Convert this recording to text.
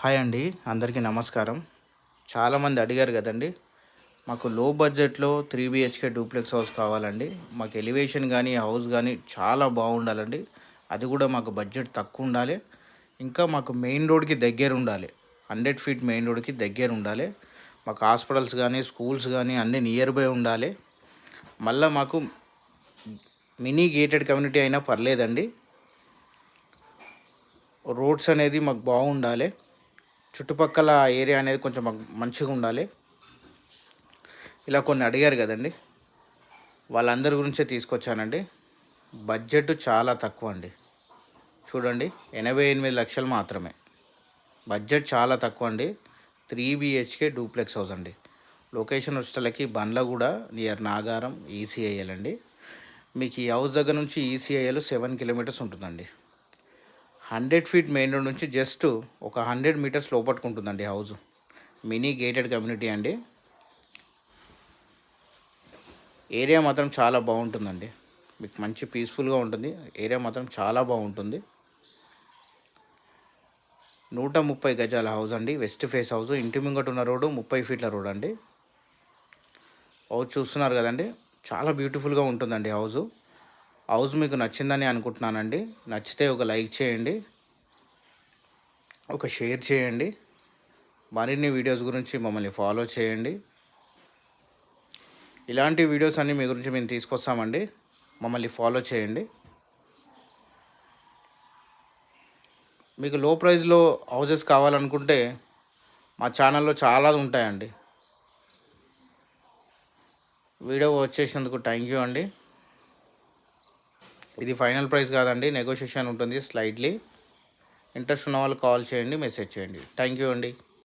Hi అండి. అందరికీ నమస్కారం. చాలామంది అడిగారు కదండీ! మాకు లో బడ్జెట్‌లో 3 బీహెచ్‌కే డూప్లెక్స్ హౌస్ కావాలండి. మాకు ఎలివేషన్ గానీ, హౌస్ గానీ చాలా బాగుండాలండి. అది కూడా మాకు బడ్జెట్ తక్కువ ఉండాలి. ఇంకా మాకు మెయిన్ రోడ్‌కి దగ్గర ఉండాలి. 100 ఫీట్ మెయిన్ రోడ్‌కి దగ్గర ఉండాలి. మాకు హాస్పిటల్స్ గానీ, స్కూల్స్ గానీ అన్నీ నియర్ బై ఉండాలి. మళ్ళా మాకు మినీ గేటెడ్ కమ్యూనిటీ అయినా పర్లేదండి. రోడ్స్ అనేది మాకు బాగుండాలి. చుట్టుపక్కల ఏరియా అనేది కొంచెం మాకు మంచిగా ఉండాలి. ఇలా కొన్ని అడిగారు కదండి! వాళ్ళందరి గురించే తీసుకొచ్చానండి. బడ్జెట్ చాలా తక్కువ అండి. చూడండి, 88 లక్షలు మాత్రమే. బడ్జెట్ చాలా తక్కువ అండి. 3 బీహెచ్‌కే డూప్లెక్స్ హౌస్ అండి. లొకేషన్ వచ్చేసరికి బండ్లగూడ నియర్ నాగారం ఈసీఐఎల్ అండి. మీకు ఈ హౌస్ దగ్గర నుంచి ఈసీఐఎల్ 7 కిలోమీటర్స్ ఉంటుందండి. 100 ఫీట్ మెయిన్ రోడ్ నుంచి జస్ట్ ఒక 100 మీటర్స్ లోపట్టుకుంటుందండి హౌస్. మినీ గేటెడ్ కమ్యూనిటీ అండి. ఏరియా మాత్రం చాలా బాగుంటుందండి. మీకు మంచి పీస్ఫుల్గా ఉంటుంది. ఏరియా మాత్రం చాలా బాగుంటుంది. 130 గజాల హౌస్ అండి. West face house. ఇంటి ముంగట ఉన్న రోడ్డు 30 ఫీట్ల రోడ్ అండి. హౌస్ చూస్తున్నారు కదండి, చాలా బ్యూటిఫుల్గా ఉంటుందండి హౌస్. హౌస్ మీకు నచ్చిందని అనుకుంటున్నానండి. నచ్చితే ఒక లైక్ చేయండి, ఒక షేర్ చేయండి. మరిన్ని వీడియోస్ గురించి మమ్మల్ని ఫాలో చేయండి. ఇలాంటి వీడియోస్ అన్నీ మీ గురించి మేము తీసుకొస్తామండి. మమ్మల్ని ఫాలో చేయండి. మీకు లో ప్రైస్లో హౌసెస్ కావాలనుకుంటే మా ఛానల్లో చాలా ఉంటాయండి. వీడియో వచ్చేసినందుకు థ్యాంక్ యూ అండి. ఇది ఫైనల్ ప్రైస్ కాదండి, నెగోషియేషన్ ఉంటుంది స్లైడ్లీ. ఇంట్రెస్ట్ ఉన్న వాళ్ళు కాల్ చేయండి, మెసేజ్ చేయండి. థ్యాంక్ యూ అండి.